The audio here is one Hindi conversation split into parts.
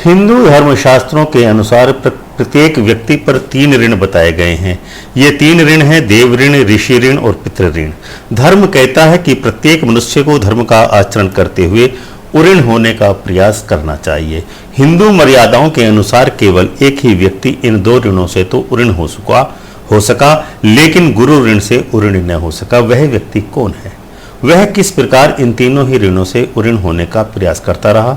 हिंदू धर्मशास्त्रों के अनुसार प्रत्येक व्यक्ति पर 3 ऋण बताए गए हैं। ये 3 ऋण हैं देव ऋण, ऋषि ऋण और पितृ ऋण। धर्म कहता है कि प्रत्येक मनुष्य को धर्म का आचरण करते हुए उऋण होने का प्रयास करना चाहिए। हिंदू मर्यादाओं के अनुसार केवल एक ही व्यक्ति इन 2 ऋणों से तो उऋण हो सका, लेकिन गुरु ऋण से उऋण न हो सका। वह व्यक्ति कौन है? वह किस प्रकार इन तीनों ही ऋणों से उऋण होने का प्रयास करता रहा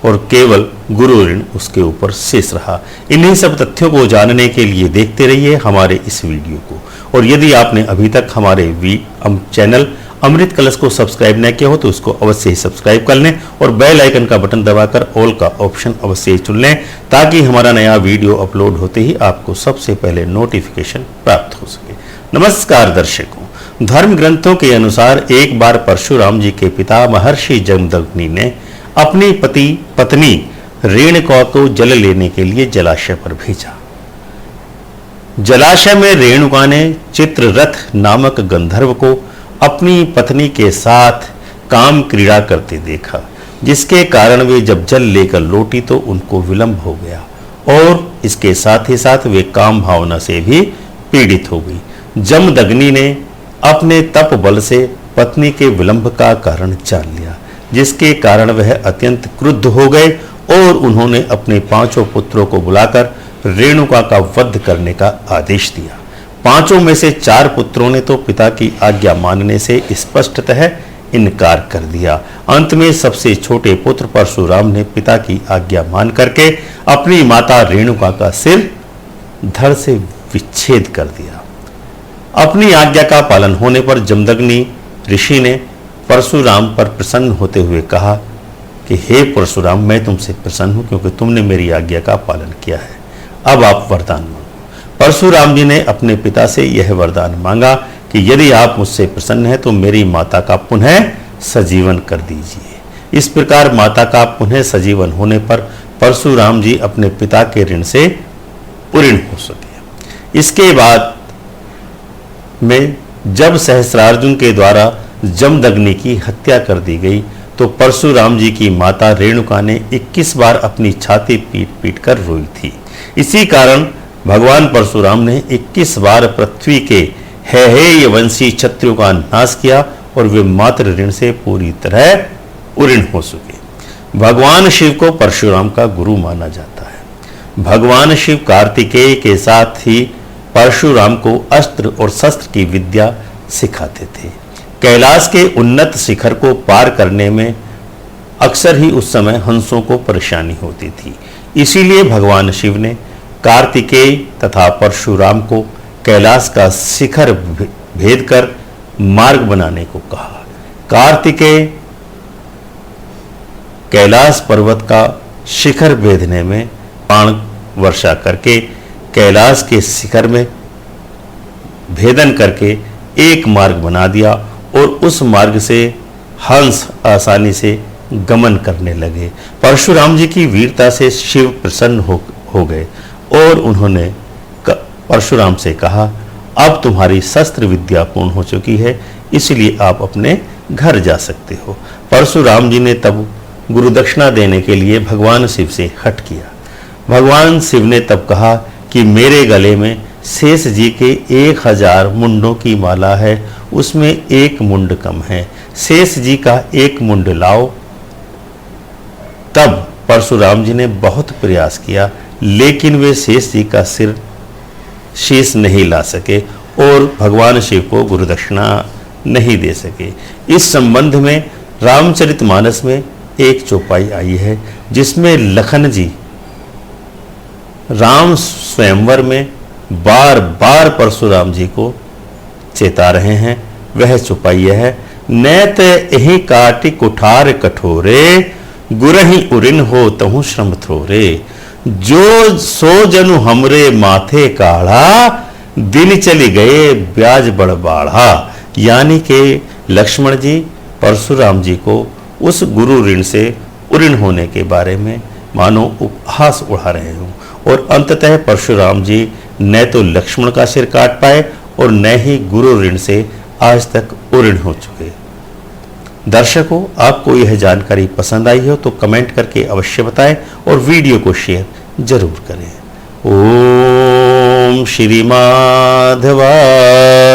और केवल गुरु ऋण उसके ऊपर शेष रहा। इन्हीं सब तथ्यों को जानने के लिए देखते रहिए हमारे इस वीडियो को। और यदि आपने अभी तक हमारे चैनल अमृत कलश को सब्सक्राइब न किया हो तो उसको अवश्य ही सब्सक्राइब कर लें और बेल आइकन का बटन दबाकर ऑल का ऑप्शन अवश्य ही चुन लें, ताकि हमारा नया वीडियो अपलोड होते ही आपको सबसे पहले नोटिफिकेशन प्राप्त हो सके। नमस्कार दर्शकों, धर्म ग्रंथों के अनुसार एक बार परशुराम जी के पिता महर्षि जमदग्नि ने अपनी पत्नी रेणुका को जल लेने के लिए जलाशय पर भेजा। जलाशय में रेणुका ने चित्ररथ नामक गंधर्व को अपनी पत्नी के साथ काम क्रीड़ा करते देखा, जिसके कारण वे जब जल लेकर लौटी तो उनको विलंब हो गया और इसके साथ ही साथ वे काम भावना से भी पीड़ित हो गई। जमदग्नि ने अपने तप बल से पत्नी के विलंब का कारण जान लिया, जिसके कारण वह अत्यंत क्रुद्ध हो गए और उन्होंने अपने 5 पुत्रों को बुलाकर रेणुका का वध करने का आदेश दिया। 5 में से 4 पुत्रों ने तो पिता की आज्ञा मानने से स्पष्टतः इनकार कर दिया। अंत में सबसे छोटे पुत्र परशुराम ने पिता की आज्ञा मान करके अपनी माता रेणुका का सिर धड़ से विच्छेद कर दिया। अपनी आज्ञा का पालन होने पर जमदग्नि ऋषि ने परशुराम पर प्रसन्न होते हुए कहा कि हे परशुराम, मैं तुमसे प्रसन्न हूं क्योंकि तुमने मेरी आज्ञा का पालन किया है। अब आप वरदान मांगो। परशुराम जी ने अपने पिता से यह वरदान मांगा कि यदि आप मुझसे प्रसन्न हैं तो मेरी माता का पुनः सजीवन कर दीजिए। इस प्रकार माता का पुनः सजीवन होने पर परशुराम जी अपने पिता के ऋण से उऋण हो सके। इसके बाद में जब सहस्रार्जुन के द्वारा जमदग्नि की हत्या कर दी गई तो परशुराम जी की माता रेणुका ने 21 बार अपनी छाती पीट पीट कर रोई थी। इसी कारण भगवान परशुराम ने 21 बार पृथ्वी के हेय वंशी क्षत्रियों का नाश किया और वे मातृ ऋण से पूरी तरह उऋण हो सके। भगवान शिव को परशुराम का गुरु माना जाता है। भगवान शिव कार्तिकेय के साथ ही परशुराम को अस्त्र और शस्त्र की विद्या सिखाते थे। कैलाश के उन्नत शिखर को पार करने में अक्सर ही उस समय हंसों को परेशानी होती थी। इसीलिए भगवान शिव ने कार्तिकेय तथा परशुराम को कैलाश का शिखर भेद कर मार्ग बनाने को कहा। कार्तिकेय कैलाश पर्वत का शिखर भेदने में बाण वर्षा करके कैलाश के शिखर में भेदन करके एक मार्ग बना दिया और उस मार्ग से हंस आसानी से गमन करने लगे। परशुराम जी की वीरता से शिव प्रसन्न हो गए और उन्होंने परशुराम से कहा, अब तुम्हारी शस्त्र विद्या पूर्ण हो चुकी है, इसलिए आप अपने घर जा सकते हो। परशुराम जी ने तब गुरु दक्षिणा देने के लिए भगवान शिव से हट किया। भगवान शिव ने तब कहा कि मेरे गले में शेष जी के 1000 मुंडों की माला है, उसमें 1 मुंड कम है, शेष जी का 1 मुंड लाओ। तब परशुराम जी ने बहुत प्रयास किया, लेकिन वे शेष जी का सिर शेष नहीं ला सके और भगवान शिव को गुरु दक्षिणा नहीं दे सके। इस संबंध में रामचरितमानस में एक चौपाई आई है, जिसमें लखन जी राम स्वयंवर में बार बार परशुराम जी को चेता रहे हैं। वह चौपाई यह है, नैत एहि काटि कुठार कठोरे, गुरहि उऋण हो तहु श्रम थोरे, जो सो जनु हमरे माथे काढ़ा, दिन चली गए ब्याज बड़ बाढ़ा। यानी कि लक्ष्मण जी परशुराम जी को उस गुरु ऋण से उऋण होने के बारे में मानो उपहास उड़ा रहे हों और अंततः परशुराम जी न तो लक्ष्मण का सिर काट पाए और न ही गुरु ऋण से आज तक उऋण हो चुके। दर्शकों, आपको यह जानकारी पसंद आई हो तो कमेंट करके अवश्य बताएं और वीडियो को शेयर जरूर करें। ओम श्री माधवाय।